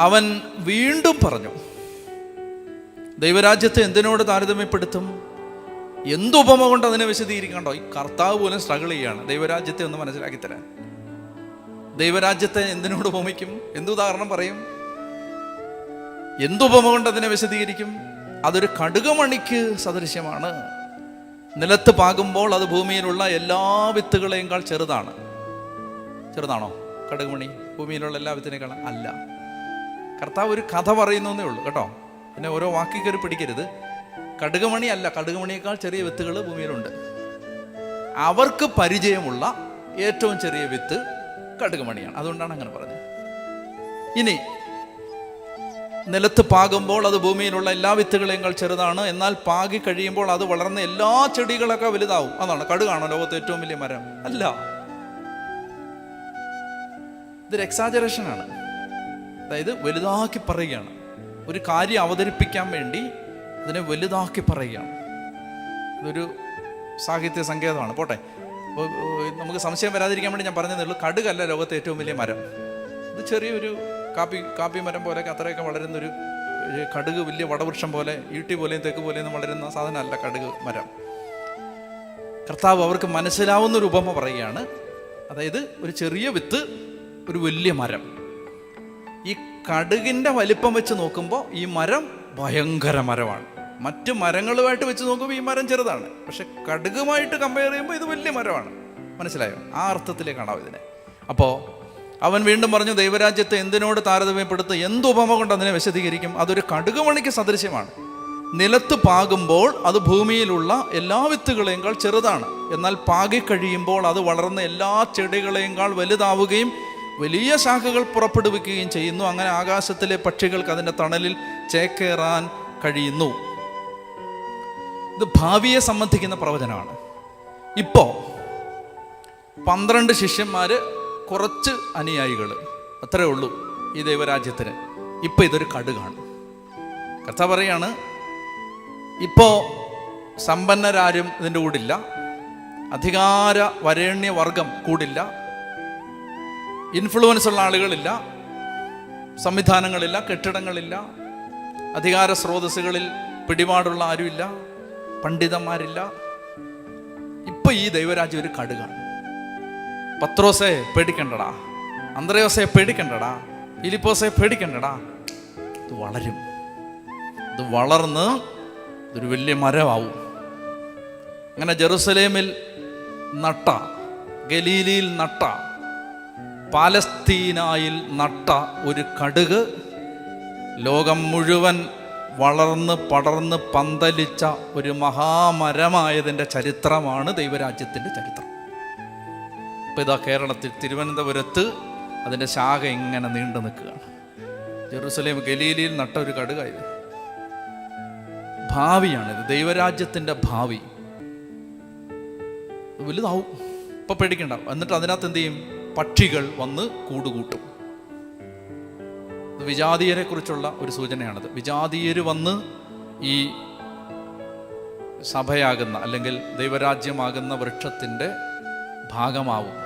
അവൻ വീണ്ടും പറഞ്ഞു, ദൈവരാജ്യത്തെ എന്തിനോട് താരതമ്യപ്പെടുത്തും? എന്തുപമ കൊണ്ട് അതിനെ വിശദീകരിക്കണ്ടോ? ഈ കർത്താവ് പോലും സ്ട്രഗിൾ ചെയ്യാണ് ദൈവരാജ്യത്തെ ഒന്ന് മനസ്സിലാക്കി തരാൻ. ദൈവരാജ്യത്തെ എന്തിനോട് ഉപമിക്കും? എന്തുദാഹരണം പറയും? എന്തുപമ കൊണ്ട് അതിനെ വിശദീകരിക്കും? അതൊരു കടുകുമണിക്ക് സദൃശ്യമാണ്. നിലത്ത് പാകുമ്പോൾ അത് ഭൂമിയിലുള്ള എല്ലാ വിത്തുകളെയും ചെറുതാണ്. ചെറുതാണോ കടുകുമണി? ഭൂമിയിലുള്ള എല്ലാ വിത്തിനേക്കാളും അല്ല. കർത്താവ് ഒരു കഥ പറയുന്നേ ഉള്ളൂ കേട്ടോ. പിന്നെ ഓരോ വാക്കി കയറി പിടിക്കരുത്. കടുകുമണി അല്ല, കടുകുമണിയേക്കാൾ ചെറിയ വിത്തുകൾ ഭൂമിയിലുണ്ട്. അവർക്ക് പരിചയമുള്ള ഏറ്റവും ചെറിയ വിത്ത് കടുകുമണിയാണ്. അതുകൊണ്ടാണ് അങ്ങനെ പറഞ്ഞത്. ഇനി നിലത്ത് പാകുമ്പോൾ അത് ഭൂമിയിലുള്ള എല്ലാ വിത്തുകളെയും ചെറുതാണ്, എന്നാൽ പാകി കഴിയുമ്പോൾ അത് വളർന്ന് എല്ലാ ചെടികളൊക്കെ വലുതാവും. അതാണ്. കടുകാണോ ലോകത്തെ ഏറ്റവും വലിയ മരം? അല്ല, ഇതൊരു എക്സാജറേഷനാണ്. അതായത് വലുതാക്കി പറയുകയാണ്. ഒരു കാര്യം അവതരിപ്പിക്കാൻ വേണ്ടി അതിനെ വലുതാക്കി പറയുകയാണ്. ഇതൊരു സാഹിത്യ സങ്കേതമാണ്. പോട്ടെ, നമുക്ക് സംശയം വരാതിരിക്കാൻ വേണ്ടി ഞാൻ പറഞ്ഞതേ ഉള്ളൂ. കടുകല്ല ലോകത്തെ ഏറ്റവും വലിയ മരം. ഇത് ചെറിയൊരു കാപ്പി മരം പോലെയൊക്കെ അത്രയൊക്കെ വളരുന്നൊരു കടുക് വലിയ വടവൃക്ഷം പോലെ, ഈട്ടി പോലെയും തെക്ക് പോലെയും വളരുന്ന സാധനമല്ല കടുക് മരം. കർത്താവ് അവർക്ക് മനസ്സിലാവുന്നൊരു ഉപമ പറയുകയാണ്. അതായത് ഒരു ചെറിയ വിത്ത്, ഒരു വലിയ മരം. ഈ കടുകിൻ്റെ വലിപ്പം വെച്ച് നോക്കുമ്പോൾ ഈ മരം ഭയങ്കര മരമാണ്. മറ്റ് മരങ്ങളുമായിട്ട് വെച്ച് നോക്കുമ്പോൾ ഈ മരം ചെറുതാണ്. പക്ഷെ കടുകുമായിട്ട് കമ്പയർ ചെയ്യുമ്പോൾ ഇത് വലിയ മരമാണ്. മനസ്സിലായോ? ആ അർത്ഥത്തിലേക്കാണോ ഇതിനെ? അപ്പോൾ അവൻ വീണ്ടും പറഞ്ഞു, ദൈവരാജ്യത്തെ എന്തിനോട് താരതമ്യപ്പെടുത്ത്? എന്തുപമ കൊണ്ട് അതിനെ വിശദീകരിക്കും? അതൊരു കടുകുമണിക്ക് സദൃശ്യമാണ്. നിലത്ത് പാകുമ്പോൾ അത് ഭൂമിയിലുള്ള എല്ലാ വിത്തുകളെയും ചെറുതാണ്, എന്നാൽ പാകിക്കഴിയുമ്പോൾ അത് വളർന്ന് എല്ലാ ചെടികളെയും വലുതാവുകയും വലിയ ശാഖകൾ പുറപ്പെടുവിക്കുകയും ചെയ്യുന്നു. അങ്ങനെ ആകാശത്തിലെ പക്ഷികൾക്ക് അതിൻ്റെ തണലിൽ ചേക്കേറാൻ കഴിയുന്നു. ഇത് ഭാവിയെ സംബന്ധിക്കുന്ന പ്രവചനമാണ്. ഇപ്പോൾ 12 ശിഷ്യന്മാര്, കുറച്ച് അനുയായികൾ, അത്രേ ഉള്ളൂ ഈ ദൈവരാജ്യത്തിന്. ഇപ്പം ഇതൊരു കടുകാണ്. കർത്താവ് പറയാണ്, ഇപ്പോൾ സമ്പന്നരാരും ഇതിൻ്റെ കൂടില്ല, അധികാര വരേണ്യ വർഗം കൂടില്ല, ഇൻഫ്ലുവൻസ് ഉള്ള ആളുകളില്ല, സംവിധാനങ്ങളില്ല, കെട്ടിടങ്ങളില്ല, അധികാര സ്രോതസ്സുകളിൽ പിടിപാടുള്ള ആരുമില്ല, പണ്ഡിതന്മാരില്ല. ഇപ്പൊ ഈ ദൈവരാജ്യം ഒരു കടുകാണ്. പത്രോസെ പേടിക്കണ്ടടാ, അന്ത്രയോസെ പേടിക്കണ്ടടാ, ഫിലിപ്പോസെ പേടിക്കണ്ടടാ. ഇത് വളരും. ഇത് വളർന്ന് ഇതൊരു വലിയ മരമാവും. അങ്ങനെ ജെറുസലേമിൽ നട്ട, ഗലീലിയിൽ നട്ട, പാലസ്തീനായിൽ നട്ട ഒരു കടുക് ലോകം മുഴുവൻ വളർന്ന് പടർന്ന് പന്തലിച്ച ഒരു മഹാമരമായതിൻ്റെ ചരിത്രമാണ് ദൈവരാജ്യത്തിൻ്റെ ചരിത്രം. ഇപ്പം ഇതാ കേരളത്തിൽ തിരുവനന്തപുരത്ത് അതിൻ്റെ ശാഖ ഇങ്ങനെ നീണ്ടു നിൽക്കുകയാണ്. ജെറുസലേം ഗലീലിയിൽ നട്ട ഒരു കടുകായത്. ഭാവിയാണിത്, ദൈവരാജ്യത്തിൻ്റെ ഭാവി. വലുതാവും. ഇപ്പം പേടിക്കണ്ട. എന്നിട്ട് അതിനകത്ത് എന്ത് ചെയ്യും? പക്ഷികൾ വന്ന് കൂടുകൂട്ടും. വിജാതീയരെ കുറിച്ചുള്ള ഒരു സൂചനയാണിത്. വിജാതീയര് വന്ന് ഈ സഭയാകുന്ന അല്ലെങ്കിൽ ദൈവരാജ്യമാകുന്ന വൃക്ഷത്തിൻ്റെ ഭാഗമാവും.